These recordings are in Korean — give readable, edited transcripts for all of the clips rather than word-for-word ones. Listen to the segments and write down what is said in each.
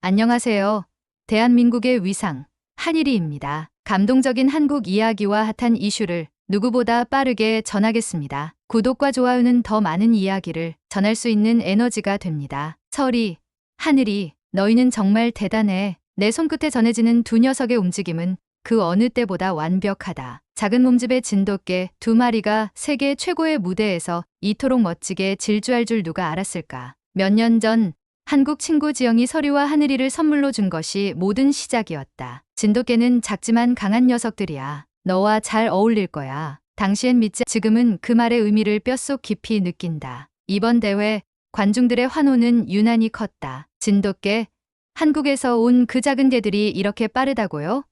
안녕하세요. 대한민국의 위상, 한일이입니다. 감동적인 한국 이야기와 핫한 이슈를 누구보다 빠르게 전하겠습니다. 구독과 좋아요는 더 많은 이야기를 전할 수 있는 에너지가 됩니다. 설이, 하늘이, 너희는 정말 대단해. 내 손끝에 전해지는 두 녀석의 움직임은 그 어느 때보다 완벽하다. 작은 몸집의 진돗개 두 마리가 세계 최고의 무대에서 이토록 멋지게 질주할 줄 누가 알았을까. 몇 년 전 한국 친구 지영이 서리와 하늘이를 선물로 준 것이 모든 시작이었다. 진돗개는 작지만 강한 녀석들이야. 너와 잘 어울릴 거야. 당시엔 믿지. 지금은 그 말의 의미를 뼛속 깊이 느낀다. 이번 대회 관중들의 환호는 유난히 컸다. 진돗개, 한국에서 온 그 작은 개들이 이렇게 빠르다고요?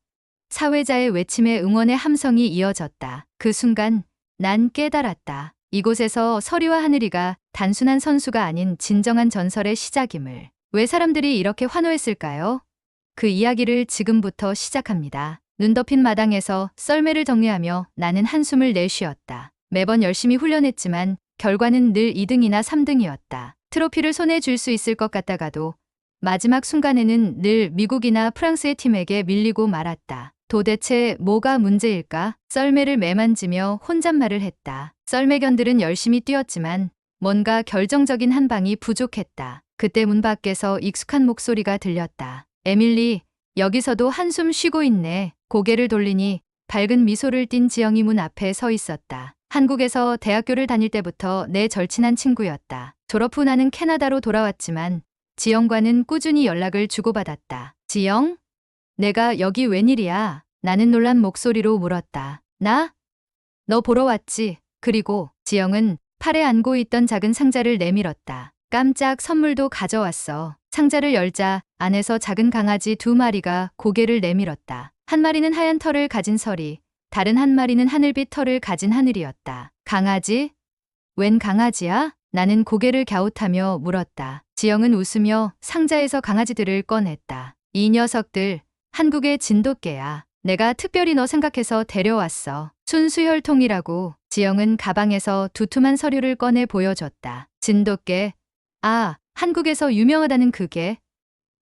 사회자의 외침에 응원의 함성이 이어졌다. 그 순간 난 깨달았다. 이곳에서 서리와 하늘이가 단순한 선수가 아닌 진정한 전설의 시작임을. 왜 사람들이 이렇게 환호했을까요? 그 이야기를 지금부터 시작합니다. 눈 덮인 마당에서 썰매를 정리하며 나는 한숨을 내쉬었다. 매번 열심히 훈련했지만 결과는 늘 2등이나 3등이었다. 트로피를 손에 쥘 수 있을 것 같다가도 마지막 순간에는 늘 미국이나 프랑스의 팀에게 밀리고 말았다. 도대체 뭐가 문제일까? 썰매를 매만지며 혼잣말을 했다. 썰매견들은 열심히 뛰었지만 뭔가 결정적인 한 방이 부족했다. 그때 문 밖에서 익숙한 목소리가 들렸다. 에밀리, 여기서도 한숨 쉬고 있네. 고개를 돌리니 밝은 미소를 띤 지영이 문 앞에 서 있었다. 한국에서 대학교를 다닐 때부터 내 절친한 친구였다. 졸업 후 나는 캐나다로 돌아왔지만 지영과는 꾸준히 연락을 주고받았다. 지영? 내가 여기 웬일이야? 나는 놀란 목소리로 물었다. 나? 너 보러 왔지. 그리고 지영은 팔에 안고 있던 작은 상자를 내밀었다. 깜짝 선물도 가져왔어. 상자를 열자 안에서 작은 강아지 두 마리가 고개를 내밀었다. 한 마리는 하얀 털을 가진 설이, 다른 한 마리는 하늘빛 털을 가진 하늘이었다. 강아지? 웬 강아지야? 나는 고개를 갸웃하며 물었다. 지영은 웃으며 상자에서 강아지들을 꺼냈다. 이 녀석들, 한국의 진돗개야. 내가 특별히 너 생각해서 데려왔어. 순수혈통이라고. 지영은 가방에서 두툼한 서류를 꺼내 보여줬다. 진돗개. 아, 한국에서 유명하다는 그게.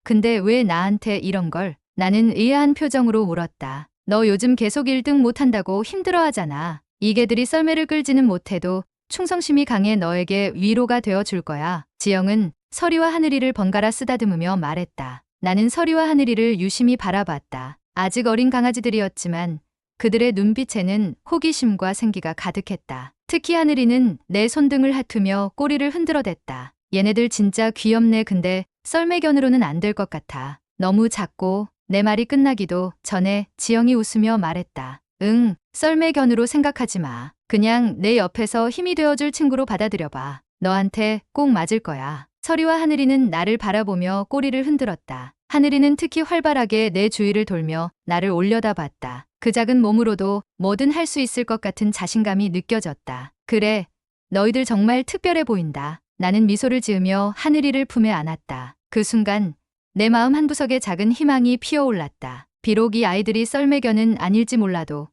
근데 왜 나한테 이런 걸? 나는 의아한 표정으로 물었다. 너 요즘 계속 1등 못한다고 힘들어하잖아. 이 개들이 썰매를 끌지는 못해도 충성심이 강해 너에게 위로가 되어줄 거야. 지영은 서리와 하늘이를 번갈아 쓰다듬으며 말했다. 나는 서리와 하늘이를 유심히 바라봤다. 아직 어린 강아지들이었지만 그들의 눈빛에는 호기심과 생기가 가득했다. 특히 하늘이는 내 손등을 핫으며 꼬리를 흔들어댔다. 얘네들 진짜 귀엽네. 근데 썰매견으로는 안 될 것 같아. 너무 작고. 내 말이 끝나기도 전에 지영이 웃으며 말했다. 응, 썰매견으로 생각하지 마. 그냥 내 옆에서 힘이 되어줄 친구로 받아들여봐. 너한테 꼭 맞을 거야. 서리와 하늘이는 나를 바라보며 꼬리를 흔들었다. 하늘이는 특히 활발하게 내 주위를 돌며 나를 올려다봤다. 그 작은 몸으로도 뭐든 할 수 있을 것 같은 자신감이 느껴졌다. 그래, 너희들 정말 특별해 보인다. 나는 미소를 지으며 하늘이를 품에 안았다. 그 순간 내 마음 한구석에 작은 희망이 피어올랐다. 비록 이 아이들이 썰매견은 아닐지 몰라도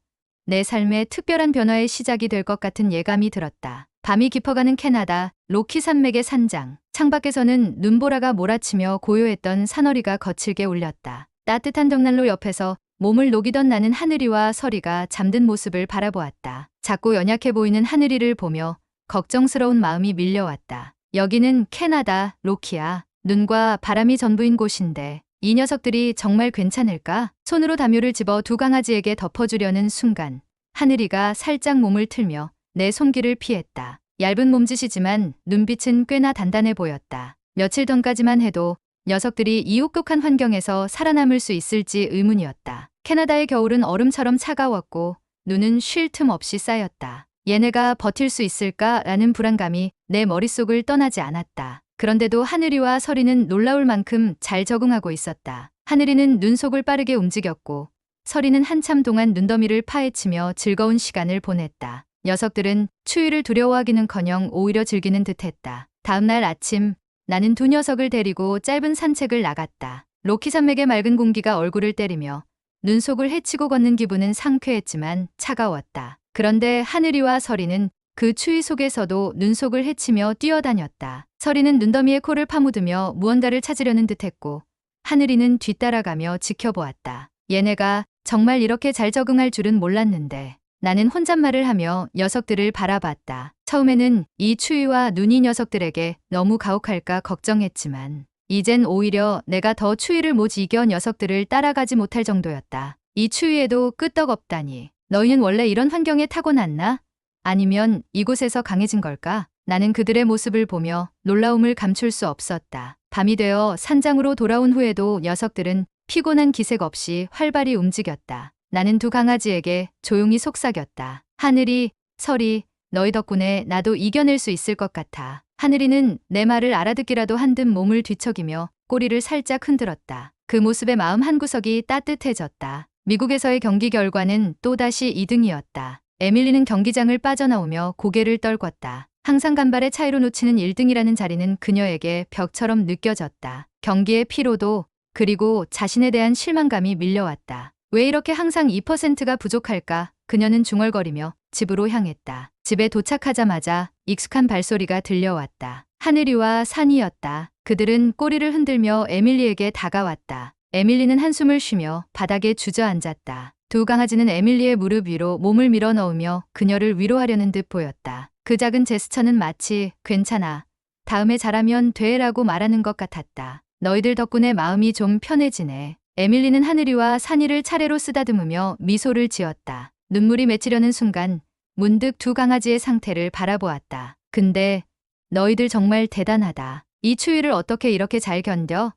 내 삶에 특별한 변화의 시작이 될 것 같은 예감이 들었다. 밤이 깊어가는 캐나다 로키 산맥의 산장. 창밖에서는 눈보라가 몰아치며 고요했던 산허리가 거칠게 울렸다. 따뜻한 벽난로 옆에서 몸을 녹이던 나는 하늘이와 서리가 잠든 모습을 바라보았다. 작고 연약해 보이는 하늘이를 보며 걱정스러운 마음이 밀려왔다. 여기는 캐나다 로키야. 눈과 바람이 전부인 곳인데 이 녀석들이 정말 괜찮을까? 손으로 담요를 집어 두 강아지에게 덮어주려는 순간 하늘이가 살짝 몸을 틀며 내 손길을 피했다. 얇은 몸짓이지만 눈빛은 꽤나 단단해 보였다. 며칠 전까지만 해도 녀석들이 이 혹독한 환경에서 살아남을 수 있을지 의문이었다. 캐나다의 겨울은 얼음처럼 차가웠고 눈은 쉴 틈 없이 쌓였다. 얘네가 버틸 수 있을까라는 불안감이 내 머릿속을 떠나지 않았다. 그런데도 하늘이와 서리는 놀라울 만큼 잘 적응하고 있었다. 하늘이는 눈속을 빠르게 움직였고 서리는 한참 동안 눈더미를 파헤치며 즐거운 시간을 보냈다. 녀석들은 추위를 두려워하기는커녕 오히려 즐기는 듯했다. 다음 날 아침 나는 두 녀석을 데리고 짧은 산책을 나갔다. 로키 산맥의 맑은 공기가 얼굴을 때리며 눈속을 헤치고 걷는 기분은 상쾌했지만 차가웠다. 그런데 하늘이와 서리는 그 추위 속에서도 눈속을 헤치며 뛰어다녔다. 서리는 눈더미에 코를 파묻으며 무언가를 찾으려는 듯했고 하늘이는 뒤따라가며 지켜보았다. 얘네가 정말 이렇게 잘 적응할 줄은 몰랐는데 나는 혼잣말을 하며 녀석들을 바라봤다. 처음에는 이 추위와 눈이 녀석들에게 너무 가혹할까 걱정했지만 이젠 오히려 내가 더 추위를 못 이겨 녀석들을 따라가지 못할 정도였다. 이 추위에도 끄떡없다니. 너희는 원래 이런 환경에 타고났나? 아니면 이곳에서 강해진 걸까? 나는 그들의 모습을 보며 놀라움을 감출 수 없었다. 밤이 되어 산장으로 돌아온 후에도 녀석들은 피곤한 기색 없이 활발히 움직였다. 나는 두 강아지에게 조용히 속삭였다. 하늘이, 설이, 너희 덕분에 나도 이겨낼 수 있을 것 같아. 하늘이는 내 말을 알아듣기라도 한 듯 몸을 뒤척이며 꼬리를 살짝 흔들었다. 그 모습에 마음 한구석이 따뜻해졌다. 미국에서의 경기 결과는 또다시 2등이었다. 에밀리는 경기장을 빠져나오며 고개를 떨궜다. 항상 간발의 차이로 놓치는 1등이라는 자리는 그녀에게 벽처럼 느껴졌다. 경기의 피로도 그리고 자신에 대한 실망감이 밀려왔다. 왜 이렇게 항상 2%가 부족할까? 그녀는 중얼거리며 집으로 향했다. 집에 도착하자마자 익숙한 발소리가 들려왔다. 하늘이와 산이었다. 그들은 꼬리를 흔들며 에밀리에게 다가왔다. 에밀리는 한숨을 쉬며 바닥에 주저앉았다. 두 강아지는 에밀리의 무릎 위로 몸을 밀어넣으며 그녀를 위로하려는 듯 보였다. 그 작은 제스처는 마치 괜찮아. 다음에 잘하면 돼라고 말하는 것 같았다. 너희들 덕분에 마음이 좀 편해지네. 에밀리는 하늘이와 산이를 차례로 쓰다듬으며 미소를 지었다. 눈물이 맺히려는 순간 문득 두 강아지의 상태를 바라보았다. 근데 너희들 정말 대단하다. 이 추위를 어떻게 이렇게 잘 견뎌?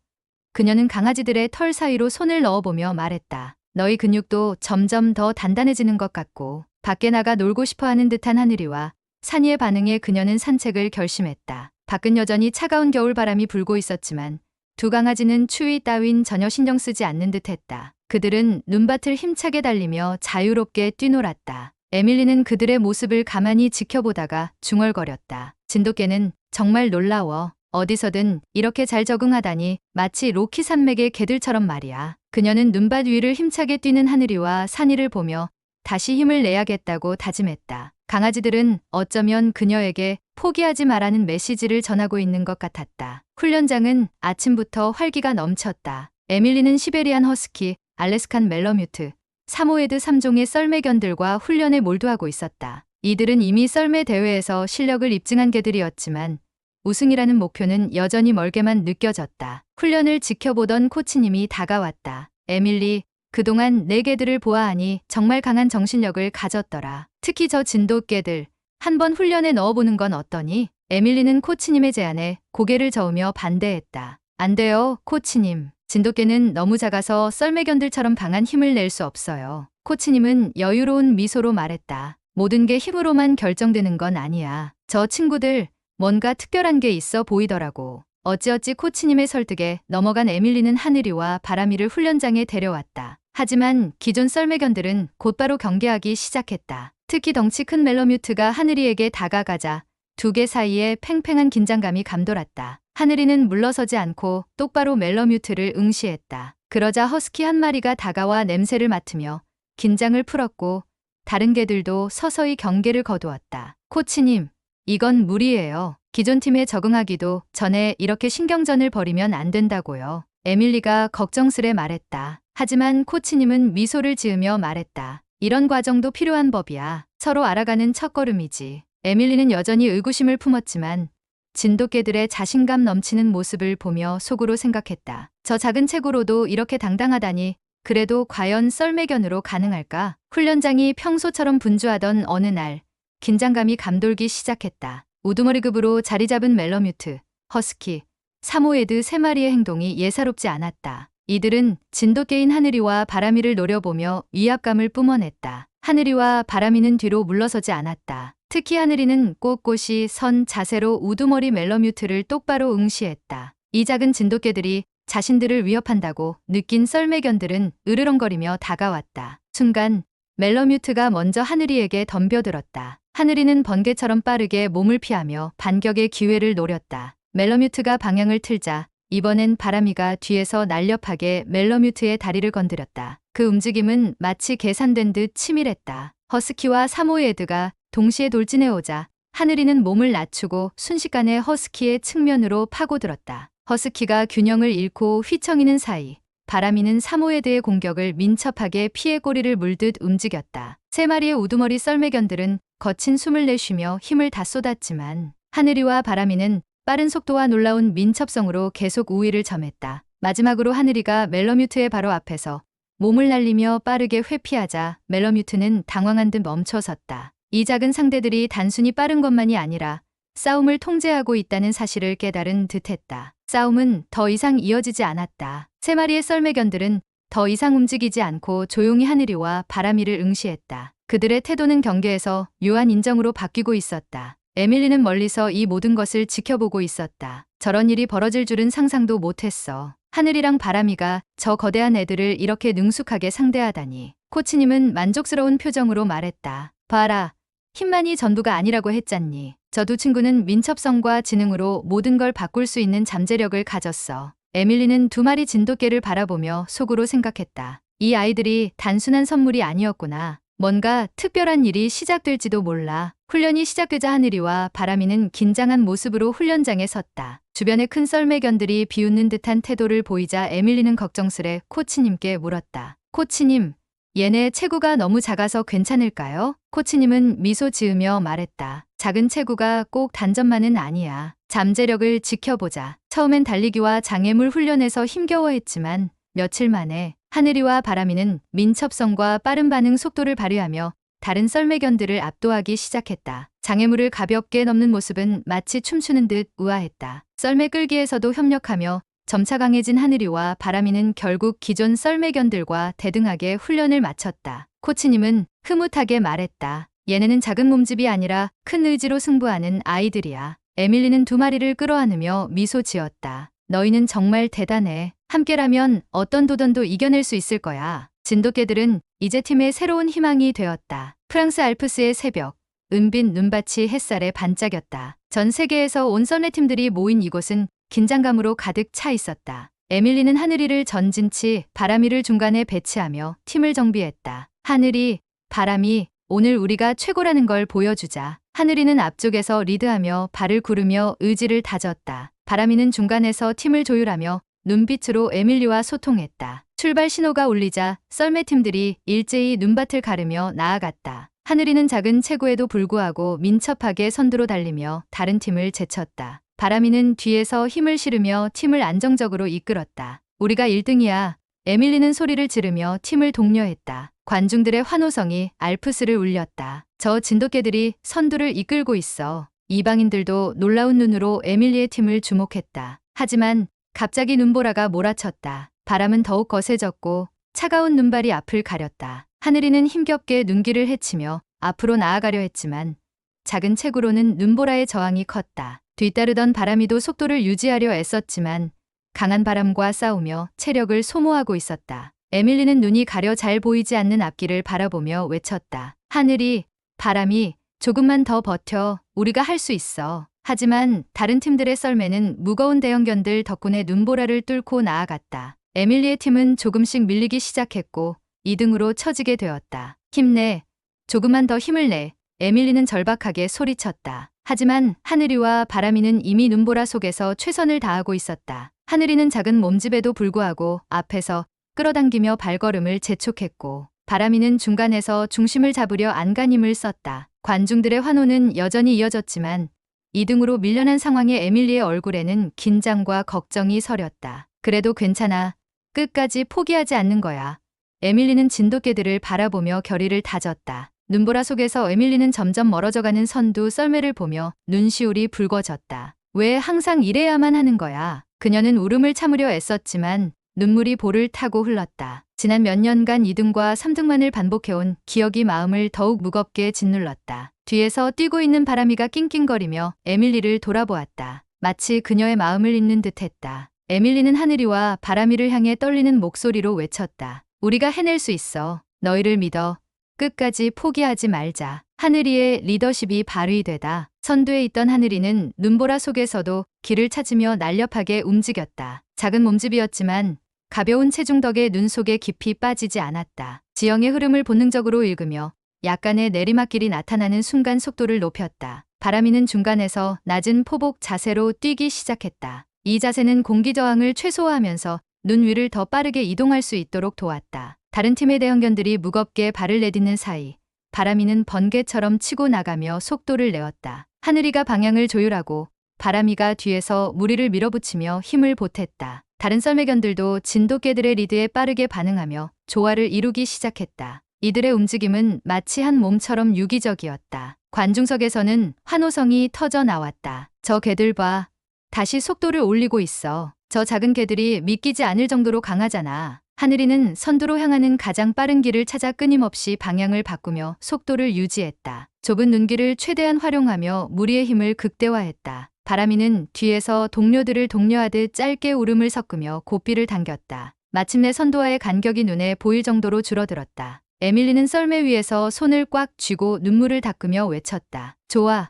그녀는 강아지들의 털 사이로 손을 넣어보며 말했다. 너희 근육도 점점 더 단단해지는 것 같고. 밖에 나가 놀고 싶어하는 듯한 하늘이와 산이의 반응에 그녀는 산책을 결심했다. 밖은 여전히 차가운 겨울바람이 불고 있었지만 두 강아지는 추위 따윈 전혀 신경 쓰지 않는 듯했다. 그들은 눈밭을 힘차게 달리며 자유롭게 뛰놀았다. 에밀리는 그들의 모습을 가만히 지켜보다가 중얼거렸다. 진돗개는 정말 놀라워. 어디서든 이렇게 잘 적응하다니 마치 로키 산맥의 개들처럼 말이야. 그녀는 눈밭 위를 힘차게 뛰는 하늘이와 산이를 보며 다시 힘을 내야겠다고 다짐했다. 강아지들은 어쩌면 그녀에게 포기하지 말라는 메시지를 전하고 있는 것 같았다. 훈련장은 아침부터 활기가 넘쳤다. 에밀리는 시베리안 허스키, 알래스칸 멜러뮤트, 사모예드 3종의 썰매견들과 훈련에 몰두하고 있었다. 이들은 이미 썰매 대회에서 실력을 입증한 개들이었지만 우승이라는 목표는 여전히 멀게만 느껴졌다. 훈련을 지켜보던 코치님이 다가왔다. 에밀리, 그동안 내 개들을 보아하니 정말 강한 정신력을 가졌더라. 특히 저 진돗개들, 한번 훈련에 넣어보는 건 어떠니? 에밀리는 코치님의 제안에 고개를 저으며 반대했다. 안 돼요, 코치님. 진돗개는 너무 작아서 썰매견들처럼 강한 힘을 낼 수 없어요. 코치님은 여유로운 미소로 말했다. 모든 게 힘으로만 결정되는 건 아니야. 저 친구들, 뭔가 특별한 게 있어 보이더라고. 어찌어찌 코치님의 설득에 넘어간 에밀리는 하늘이와 바람이를 훈련장에 데려왔다. 하지만 기존 썰매견들은 곧바로 경계하기 시작했다. 특히 덩치 큰 멜러뮤트가 하늘이에게 다가가자 두 개 사이에 팽팽한 긴장감이 감돌았다. 하늘이는 물러서지 않고 똑바로 멜러뮤트를 응시했다. 그러자 허스키 한 마리가 다가와 냄새를 맡으며 긴장을 풀었고 다른 개들도 서서히 경계를 거두었다. 코치님, 이건 무리예요. 기존 팀에 적응하기도 전에 이렇게 신경전을 벌이면 안 된다고요. 에밀리가 걱정스레 말했다. 하지만 코치님은 미소를 지으며 말했다. 이런 과정도 필요한 법이야. 서로 알아가는 첫걸음이지. 에밀리는 여전히 의구심을 품었지만 진돗개들의 자신감 넘치는 모습을 보며 속으로 생각했다. 저 작은 체구로도 이렇게 당당하다니 그래도 과연 썰매견으로 가능할까? 훈련장이 평소처럼 분주하던 어느 날 긴장감이 감돌기 시작했다. 우두머리급으로 자리 잡은 멜러뮤트, 허스키, 사모예드 세 마리의 행동이 예사롭지 않았다. 이들은 진돗개인 하늘이와 바람이를 노려보며 위압감을 뿜어냈다. 하늘이와 바람이는 뒤로 물러서지 않았다. 특히 하늘이는 꼿꼿이 선 자세로 우두머리 멜러뮤트를 똑바로 응시했다. 이 작은 진돗개들이 자신들을 위협한다고 느낀 썰매견들은 으르렁거리며 다가왔다. 순간 멜러뮤트가 먼저 하늘이에게 덤벼들었다. 하늘이는 번개처럼 빠르게 몸을 피하며 반격의 기회를 노렸다. 멜러뮤트가 방향을 틀자 이번엔 바람이가 뒤에서 날렵하게 멜러뮤트의 다리를 건드렸다. 그 움직임은 마치 계산된 듯 치밀했다. 허스키와 사모예드가 동시에 돌진해오자 하늘이는 몸을 낮추고 순식간에 허스키의 측면으로 파고들었다. 허스키가 균형을 잃고 휘청이는 사이 바람이는 사모예드의 공격을 민첩하게 피해 꼬리를 물듯 움직였다. 세 마리의 우두머리 썰매견들은 거친 숨을 내쉬며 힘을 다 쏟았지만 하늘이와 바람이는 빠른 속도와 놀라운 민첩성으로 계속 우위를 점했다. 마지막으로 하늘이가 멜러뮤트의 바로 앞에서 몸을 날리며 빠르게 회피하자 멜러뮤트는 당황한 듯 멈춰섰다. 이 작은 상대들이 단순히 빠른 것만이 아니라 싸움을 통제하고 있다는 사실을 깨달은 듯했다. 싸움은 더 이상 이어지지 않았다. 세 마리의 썰매견들은 더 이상 움직이지 않고 조용히 하늘이와 바람이를 응시했다. 그들의 태도는 경계에서 묘한 인정으로 바뀌고 있었다. 에밀리는 멀리서 이 모든 것을 지켜보고 있었다. 저런 일이 벌어질 줄은 상상도 못했어. 하늘이랑 바람이가 저 거대한 애들을 이렇게 능숙하게 상대하다니. 코치님은 만족스러운 표정으로 말했다. 봐라. 힘만이 전부가 아니라고 했잖니. 저 두 친구는 민첩성과 지능으로 모든 걸 바꿀 수 있는 잠재력을 가졌어. 에밀리는 두 마리 진돗개를 바라보며 속으로 생각했다. 이 아이들이 단순한 선물이 아니었구나. 뭔가 특별한 일이 시작될지도 몰라. 훈련이 시작되자 하늘이와 바람이는 긴장한 모습으로 훈련장에 섰다. 주변의 큰 썰매견들이 비웃는 듯한 태도를 보이자 에밀리는 걱정스레 코치님께 물었다. 코치님, 얘네 체구가 너무 작아서 괜찮을까요? 코치님은 미소 지으며 말했다. 작은 체구가 꼭 단점만은 아니야. 잠재력을 지켜보자. 처음엔 달리기와 장애물 훈련에서 힘겨워했지만 며칠 만에 하늘이와 바람이는 민첩성과 빠른 반응 속도를 발휘하며 다른 썰매견들을 압도하기 시작했다. 장애물을 가볍게 넘는 모습은 마치 춤추는 듯 우아했다. 썰매 끌기에서도 협력하며 점차 강해진 하늘이와 바람이는 결국 기존 썰매견들과 대등하게 훈련을 마쳤다. 코치님은 흐뭇하게 말했다. 얘네는 작은 몸집이 아니라 큰 의지로 승부하는 아이들이야. 에밀리는 두 마리를 끌어안으며 미소 지었다. 너희는 정말 대단해. 함께라면 어떤 도전도 이겨낼 수 있을 거야. 진돗개들은 이제 팀의 새로운 희망이 되었다. 프랑스 알프스의 새벽, 은빛 눈밭이 햇살에 반짝였다. 전 세계에서 온 썰매팀들이 모인 이곳은 긴장감으로 가득 차 있었다. 에밀리는 하늘이를 전진치, 바람이를 중간에 배치하며 팀을 정비했다. 하늘이, 바람이, 오늘 우리가 최고라는 걸 보여주자. 하늘이는 앞쪽에서 리드하며 발을 구르며 의지를 다졌다. 바람이는 중간에서 팀을 조율하며 눈빛으로 에밀리와 소통했다. 출발 신호가 울리자 썰매팀들이 일제히 눈밭을 가르며 나아갔다. 하늘이는 작은 체구에도 불구하고 민첩하게 선두로 달리며 다른 팀을 제쳤다. 바람이는 뒤에서 힘을 실으며 팀을 안정적으로 이끌었다. 우리가 1등이야. 에밀리는 소리를 지르며 팀을 독려했다. 관중들의 환호성이 알프스를 울렸다. 저 진돗개들이 선두를 이끌고 있어. 이방인들도 놀라운 눈으로 에밀리의 팀을 주목했다. 하지만 갑자기 눈보라가 몰아쳤다. 바람은 더욱 거세졌고 차가운 눈발이 앞을 가렸다. 하늘이는 힘겹게 눈길을 헤치며 앞으로 나아가려 했지만 작은 체구로는 눈보라의 저항이 컸다. 뒤따르던 바람이도 속도를 유지하려 애썼지만 강한 바람과 싸우며 체력을 소모하고 있었다. 에밀리는 눈이 가려 잘 보이지 않는 앞길을 바라보며 외쳤다. 하늘이, 바람이, 조금만 더 버텨. 우리가 할 수 있어. 하지만 다른 팀들의 썰매는 무거운 대형견들 덕분에 눈보라를 뚫고 나아갔다. 에밀리의 팀은 조금씩 밀리기 시작했고 2등으로 처지게 되었다. 힘내. 조금만 더 힘을 내. 에밀리는 절박하게 소리쳤다. 하지만 하늘이와 바람이는 이미 눈보라 속에서 최선을 다하고 있었다. 하늘이는 작은 몸집에도 불구하고 앞에서 끌어당기며 발걸음을 재촉했고 바람이는 중간에서 중심을 잡으려 안간힘을 썼다. 관중들의 환호는 여전히 이어졌지만 2등으로 밀려난 상황에 에밀리의 얼굴에는 긴장과 걱정이 서렸다. 그래도 괜찮아. 끝까지 포기하지 않는 거야. 에밀리는 진돗개들을 바라보며 결의를 다졌다. 눈보라 속에서 에밀리는 점점 멀어져가는 선두 썰매를 보며 눈시울이 붉어졌다. 왜 항상 이래야만 하는 거야? 그녀는 울음을 참으려 애썼지만 눈물이 볼을 타고 흘렀다. 지난 몇 년간 2등과 3등만을 반복해온 기억이 마음을 더욱 무겁게 짓눌렀다. 뒤에서 뛰고 있는 바람이가 낑낑거리며 에밀리를 돌아보았다. 마치 그녀의 마음을 읽는 듯했다. 에밀리는 하늘이와 바람이를 향해 떨리는 목소리로 외쳤다. 우리가 해낼 수 있어. 너희를 믿어. 끝까지 포기하지 말자. 하늘이의 리더십이 발휘되다. 선두에 있던 하늘이는 눈보라 속에서도 길을 찾으며 날렵하게 움직였다. 작은 몸집이었지만 가벼운 체중 덕에 눈 속에 깊이 빠지지 않았다. 지형의 흐름을 본능적으로 읽으며 약간의 내리막길이 나타나는 순간 속도를 높였다. 바람이는 중간에서 낮은 포복 자세로 뛰기 시작했다. 이 자세는 공기 저항을 최소화하면서 눈 위를 더 빠르게 이동할 수 있도록 도왔다. 다른 팀의 대형견들이 무겁게 발을 내딛는 사이 바람이는 번개처럼 치고 나가며 속도를 내었다. 하늘이가 방향을 조율하고 바람이가 뒤에서 무리를 밀어붙이며 힘을 보탰다. 다른 썰매견들도 진돗개들의 리드에 빠르게 반응하며 조화를 이루기 시작했다. 이들의 움직임은 마치 한 몸처럼 유기적이었다. 관중석에서는 환호성이 터져 나왔다. 저 개들 봐. 다시 속도를 올리고 있어. 저 작은 개들이 믿기지 않을 정도로 강하잖아. 하늘이는 선두로 향하는 가장 빠른 길을 찾아 끊임없이 방향을 바꾸며 속도를 유지했다. 좁은 눈길을 최대한 활용하며 무리의 힘을 극대화했다. 바람이는 뒤에서 동료들을 독려하듯 짧게 울음을 섞으며 고삐를 당겼다. 마침내 선두와의 간격이 눈에 보일 정도로 줄어들었다. 에밀리는 썰매 위에서 손을 꽉 쥐고 눈물을 닦으며 외쳤다. 좋아.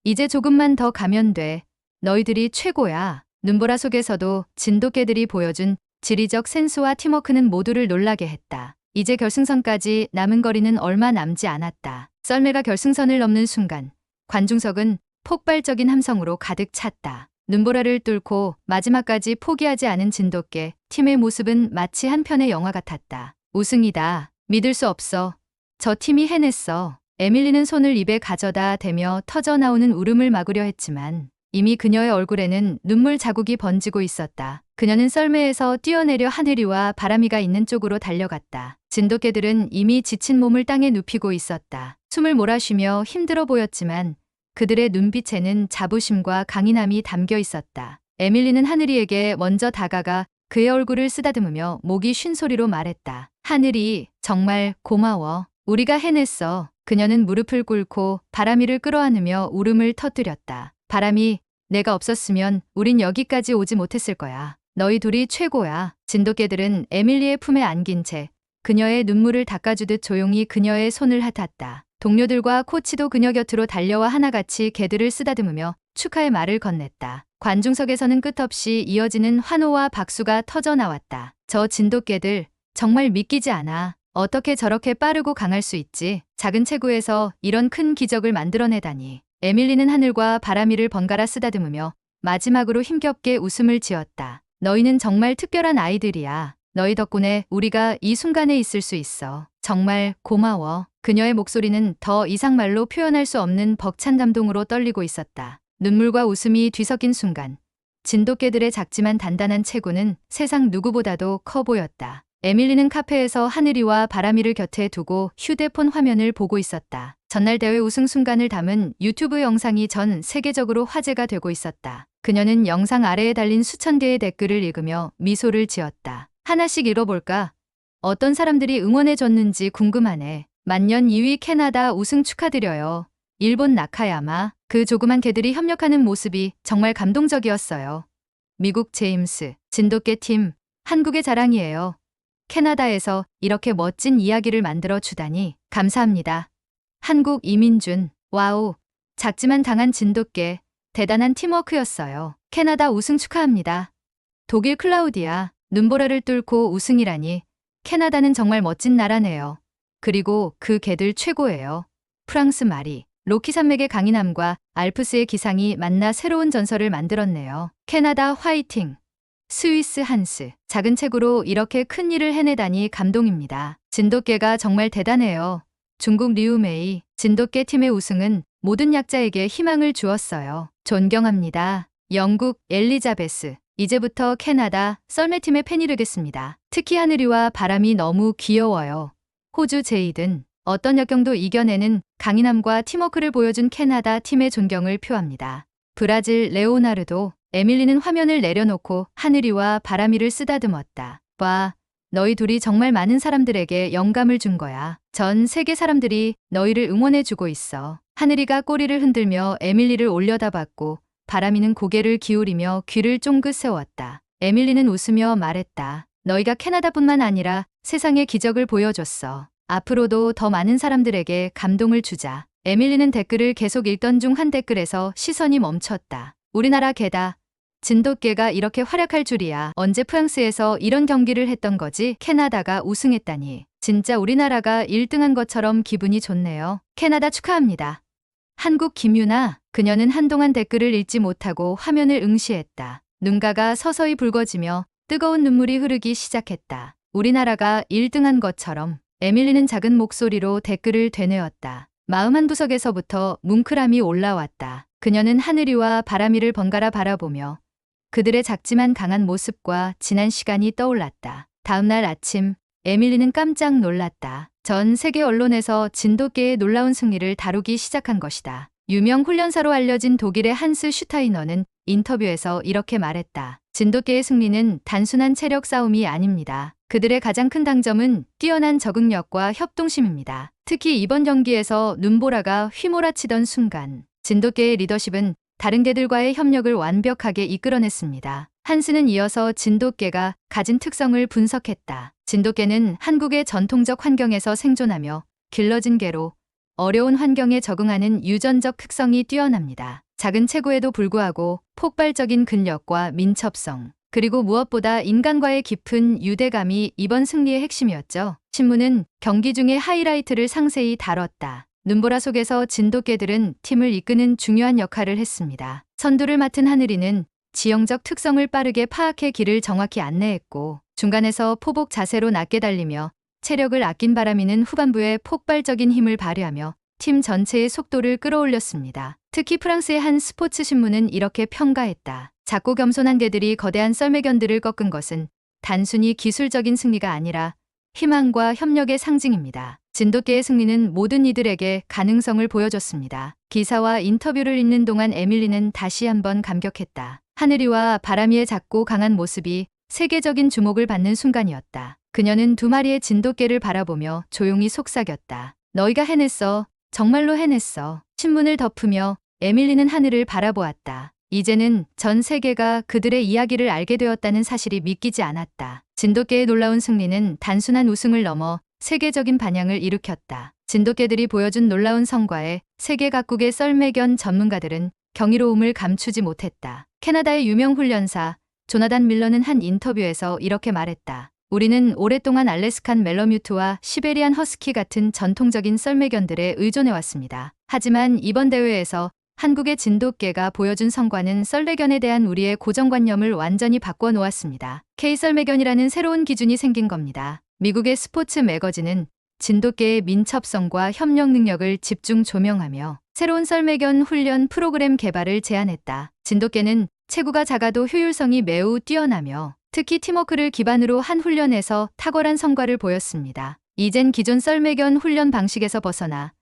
이제 조금만 더 가면 돼. 너희들이 최고야. 눈보라 속에서도 진돗개들이 보여준 지리적 센스와 팀워크는 모두를 놀라게 했다. 이제 결승선까지 남은 거리는 얼마 남지 않았다. 썰매가 결승선을 넘는 순간 관중석은 폭발적인 함성으로 가득 찼다. 눈보라를 뚫고 마지막까지 포기하지 않은 진돗개 팀의 모습은 마치 한 편의 영화 같았다. 우승이다. 믿을 수 없어. 저 팀이 해냈어. 에밀리는 손을 입에 가져다 대며 터져나오는 울음을 막으려 했지만 이미 그녀의 얼굴에는 눈물 자국이 번지고 있었다. 그녀는 썰매에서 뛰어내려 하늘이와 바람이가 있는 쪽으로 달려갔다. 진돗개들은 이미 지친 몸을 땅에 눕히고 있었다. 숨을 몰아쉬며 힘들어 보였지만 그들의 눈빛에는 자부심과 강인함이 담겨 있었다. 에밀리는 하늘이에게 먼저 다가가 그의 얼굴을 쓰다듬으며 목이 쉰 소리로 말했다. 하늘이, 정말 고마워. 우리가 해냈어. 그녀는 무릎을 꿇고 바람이를 끌어안으며 울음을 터뜨렸다. 바람이, 내가 없었으면 우린 여기까지 오지 못했을 거야. 너희 둘이 최고야. 진돗개들은 에밀리의 품에 안긴 채 그녀의 눈물을 닦아주듯 조용히 그녀의 손을 핫았다. 동료들과 코치도 그녀 곁으로 달려와 하나같이 개들을 쓰다듬으며 축하의 말을 건넸다. 관중석에서는 끝없이 이어지는 환호와 박수가 터져 나왔다. 저 진돗개들 정말 믿기지 않아. 어떻게 저렇게 빠르고 강할 수 있지? 작은 체구에서 이런 큰 기적을 만들어내다니. 에밀리는 하늘과 바람이를 번갈아 쓰다듬으며 마지막으로 힘겹게 웃음을 지었다. 너희는 정말 특별한 아이들이야. 너희 덕분에 우리가 이 순간에 있을 수 있어. 정말 고마워. 그녀의 목소리는 더 이상 말로 표현할 수 없는 벅찬 감동으로 떨리고 있었다. 눈물과 웃음이 뒤섞인 순간 진돗개들의 작지만 단단한 체구는 세상 누구보다도 커 보였다. 에밀리는 카페에서 하늘이와 바람이를 곁에 두고 휴대폰 화면을 보고 있었다. 전날 대회 우승 순간을 담은 유튜브 영상이 전 세계적으로 화제가 되고 있었다. 그녀는 영상 아래에 달린 수천 개의 댓글을 읽으며 미소를 지었다. 하나씩 읽어볼까? 어떤 사람들이 응원해줬는지 궁금하네. 만년 2위 캐나다 우승 축하드려요. 일본 나카야마. 그 조그만 개들이 협력하는 모습이 정말 감동적이었어요. 미국 제임스. 진돗개 팀. 한국의 자랑이에요. 캐나다에서 이렇게 멋진 이야기를 만들어 주다니 감사합니다. 한국 이민준. 와우. 작지만 강한 진돗개. 대단한 팀워크였어요. 캐나다 우승 축하합니다. 독일 클라우디아. 눈보라를 뚫고 우승이라니. 캐나다는 정말 멋진 나라네요. 그리고 그 개들 최고예요. 프랑스 마리. 로키 산맥의 강인함과 알프스의 기상이 만나 새로운 전설을 만들었네요. 캐나다 화이팅. 스위스 한스. 작은 체구로 이렇게 큰 일을 해내다니 감동입니다. 진돗개가 정말 대단해요. 중국 리우메이. 진돗개 팀의 우승은 모든 약자에게 희망을 주었어요. 존경합니다. 영국 엘리자베스. 이제부터 캐나다 썰매팀의 팬이 되겠습니다. 특히 하늘이와 바람이 너무 귀여워요. 호주 제이든. 어떤 역경도 이겨내는 강인함과 팀워크를 보여준 캐나다 팀의 존경을 표합니다. 브라질 레오나르도. 에밀리는 화면을 내려놓고 하늘이와 바람이를 쓰다듬었다. 봐, 너희 둘이 정말 많은 사람들에게 영감을 준 거야. 전 세계 사람들이 너희를 응원해주고 있어. 하늘이가 꼬리를 흔들며 에밀리를 올려다봤고 바람이는 고개를 기울이며 귀를 쫑긋 세웠다. 에밀리는 웃으며 말했다. 너희가 캐나다뿐만 아니라 세상의 기적을 보여줬어. 앞으로도 더 많은 사람들에게 감동을 주자. 에밀리는 댓글을 계속 읽던 중 한 댓글에서 시선이 멈췄다. 우리나라 개다. 진돗개가 이렇게 활약할 줄이야. 언제 프랑스에서 이런 경기를 했던 거지? 캐나다가 우승했다니. 진짜 우리나라가 1등한 것처럼 기분이 좋네요. 캐나다 축하합니다. 한국 김유나. 그녀는 한동안 댓글을 읽지 못하고 화면을 응시했다. 눈가가 서서히 붉어지며 뜨거운 눈물이 흐르기 시작했다. 우리나라가 1등한 것처럼. 에밀리는 작은 목소리로 댓글을 되뇌었다. 마음 한구석에서부터 뭉클함이 올라왔다. 그녀는 하늘이와 바람이를 번갈아 바라보며 그들의 작지만 강한 모습과 지난 시간이 떠올랐다. 다음 날 아침 에밀리는 깜짝 놀랐다. 전 세계 언론에서 진돗개의 놀라운 승리를 다루기 시작한 것이다. 유명 훈련사로 알려진 독일의 한스 슈타이너는 인터뷰에서 이렇게 말했다. 진돗개의 승리는 단순한 체력 싸움이 아닙니다. 그들의 가장 큰 당점은 뛰어난 적응력과 협동심입니다. 특히 이번 경기에서 눈보라가 휘몰아치던 순간 진돗개의 리더십은 다른 개들과의 협력을 완벽하게 이끌어냈습니다. 한스는 이어서 진돗개가 가진 특성을 분석했다. 진돗개는 한국의 전통적 환경에서 생존하며 길러진 개로 어려운 환경에 적응하는 유전적 특성이 뛰어납니다. 작은 체구에도 불구하고 폭발적인 근력과 민첩성, 그리고 무엇보다 인간과의 깊은 유대감이 이번 승리의 핵심이었죠. 신문은 경기 중의 하이라이트를 상세히 다뤘다. 눈보라 속에서 진돗개들은 팀을 이끄는 중요한 역할을 했습니다. 선두를 맡은 하늘이는 지형적 특성을 빠르게 파악해 길을 정확히 안내했고, 중간에서 포복 자세로 낮게 달리며 체력을 아낀 바람이는 후반부에 폭발적인 힘을 발휘하며 팀 전체의 속도를 끌어올렸습니다. 특히 프랑스의 한 스포츠 신문은 이렇게 평가했다. 작고 겸손한 개들이 거대한 썰매견들을 꺾은 것은 단순히 기술적인 승리가 아니라 희망과 협력의 상징입니다. 진돗개의 승리는 모든 이들에게 가능성을 보여줬습니다. 기사와 인터뷰를 읽는 동안 에밀리는 다시 한번 감격했다. 하늘이와 바람이의 작고 강한 모습이 세계적인 주목을 받는 순간이었다. 그녀는 두 마리의 진돗개를 바라보며 조용히 속삭였다. 너희가 해냈어. 정말로 해냈어. 신문을 덮으며 에밀리는 하늘을 바라보았다. 이제는 전 세계가 그들의 이야기를 알게 되었다는 사실이 믿기지 않았다. 진돗개의 놀라운 승리는 단순한 우승을 넘어 세계적인 반향을 일으켰다. 진돗개들이 보여준 놀라운 성과에 세계 각국의 썰매견 전문가들은 경이로움을 감추지 못했다. 캐나다의 유명 훈련사 조나단 밀러는 한 인터뷰에서 이렇게 말했다. 우리는 오랫동안 알래스칸 멜러뮤트와 시베리안 허스키 같은 전통적인 썰매견들에 의존해왔습니다. 하지만 이번 대회에서 한국의 진돗개가 보여준 성과는 썰매견에 대한 우리의 고정관념을 완전히 바꿔놓았습니다. K썰매견이라는 새로운 기준이 생긴 겁니다. 미국의 스포츠 매거진은 진돗개의 민첩성과 협력 능력을 집중 조명하며 새로운 썰매견 훈련 프로그램 개발을 제안했다. 진돗개는 체구가 작아도 효율성이 매우 뛰어나며 특히 팀워크를 기반으로 한 훈련에서 탁월한 성과를 보였습니다. 이젠 기존 썰매견 훈련 방식에서 벗어나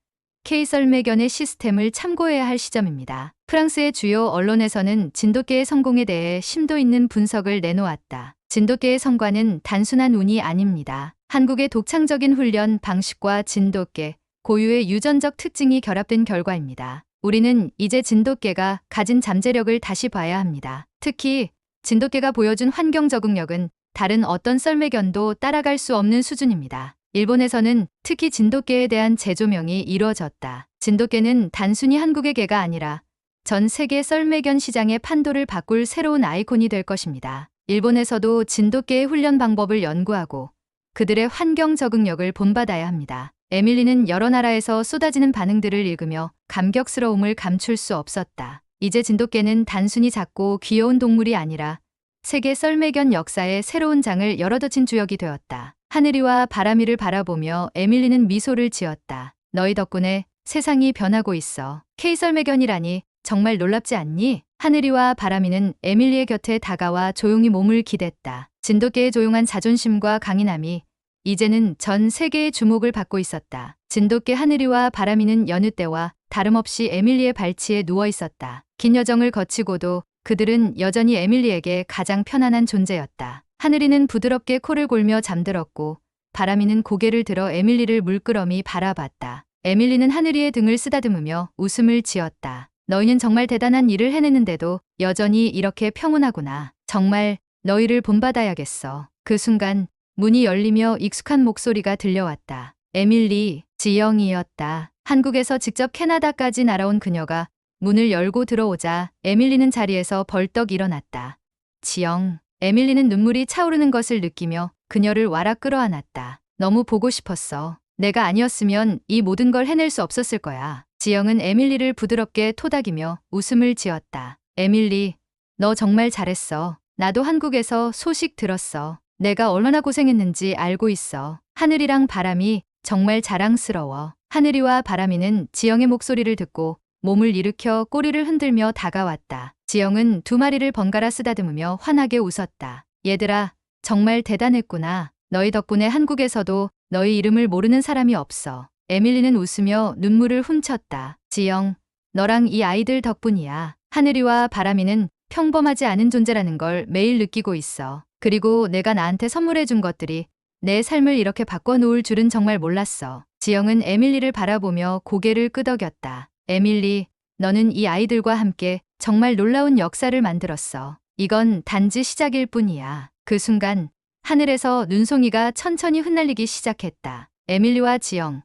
K썰매견의 시스템을 참고해야 할 시점입니다. 프랑스의 주요 언론에서는 진돗개의 성공에 대해 심도 있는 분석을 내놓았다. 진돗개의 성과는 단순한 운이 아닙니다. 한국의 독창적인 훈련 방식과 진돗개 고유의 유전적 특징이 결합된 결과입니다. 우리는 이제 진돗개가 가진 잠재력을 다시 봐야 합니다. 특히 진돗개가 보여준 환경 적응력은 다른 어떤 썰매견도 따라갈 수 없는 수준입니다. 일본에서는 특히 진돗개에 대한 재조명이 이루어졌다. 진돗개는 단순히 한국의 개가 아니라 전 세계 썰매견 시장의 판도를 바꿀 새로운 아이콘이 될 것입니다. 일본에서도 진돗개의 훈련 방법을 연구하고 그들의 환경 적응력을 본받아야 합니다. 에밀리는 여러 나라에서 쏟아지는 반응들을 읽으며 감격스러움을 감출 수 없었다. 이제 진돗개는 단순히 작고 귀여운 동물이 아니라 세계 썰매견 역사의 새로운 장을 열어젖힌 주역이 되었다. 하늘이와 바람이를 바라보며 에밀리는 미소를 지었다. 너희 덕분에 세상이 변하고 있어. K썰매견이라니 정말 놀랍지 않니? 하늘이와 바람이는 에밀리의 곁에 다가와 조용히 몸을 기댔다. 진돗개의 조용한 자존심과 강인함이 이제는 전 세계의 주목을 받고 있었다. 진돗개 하늘이와 바람이는 여느 때와 다름없이 에밀리의 발치에 누워 있었다. 긴 여정을 거치고도 그들은 여전히 에밀리에게 가장 편안한 존재였다. 하늘이는 부드럽게 코를 골며 잠들었고 바람이는 고개를 들어 에밀리를 물끄러미 바라봤다. 에밀리는 하늘이의 등을 쓰다듬으며 웃음을 지었다. 너희는 정말 대단한 일을 해내는데도 여전히 이렇게 평온하구나. 정말 너희를 본받아야겠어. 그 순간 문이 열리며 익숙한 목소리가 들려왔다. 에밀리, 지영이었다. 한국에서 직접 캐나다까지 날아온 그녀가 문을 열고 들어오자 에밀리는 자리에서 벌떡 일어났다. 지영. 에밀리는 눈물이 차오르는 것을 느끼며 그녀를 와락 끌어안았다. 너무 보고 싶었어. 내가 아니었으면 이 모든 걸 해낼 수 없었을 거야. 지영은 에밀리를 부드럽게 토닥이며 웃음을 지었다. 에밀리, 너 정말 잘했어. 나도 한국에서 소식 들었어. 내가 얼마나 고생했는지 알고 있어. 하늘이랑 바람이 정말 자랑스러워. 하늘이와 바람이는 지영의 목소리를 듣고 몸을 일으켜 꼬리를 흔들며 다가왔다. 지영은 두 마리를 번갈아 쓰다듬으며 환하게 웃었다. 얘들아, 정말 대단했구나. 너희 덕분에 한국에서도 너희 이름을 모르는 사람이 없어. 에밀리는 웃으며 눈물을 훔쳤다. 지영, 너랑 이 아이들 덕분이야. 하늘이와 바람이는 평범하지 않은 존재라는 걸 매일 느끼고 있어. 그리고 내가 나한테 선물해 준 것들이 내 삶을 이렇게 바꿔놓을 줄은 정말 몰랐어. 지영은 에밀리를 바라보며 고개를 끄덕였다. 에밀리, 너는 이 아이들과 함께 정말 놀라운 역사를 만들었어. 이건 단지 시작일 뿐이야. 그 순간 하늘에서 눈송이가 천천히 흩날리기 시작했다. 에밀리와 지영,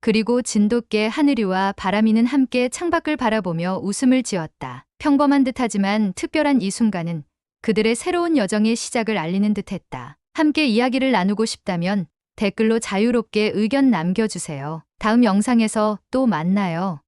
그리고 진돗개 하늘이와 바람이는 함께 창밖을 바라보며 웃음을 지었다. 평범한 듯하지만 특별한 이 순간은 그들의 새로운 여정의 시작을 알리는 듯했다. 함께 이야기를 나누고 싶다면 댓글로 자유롭게 의견 남겨주세요. 다음 영상에서 또 만나요.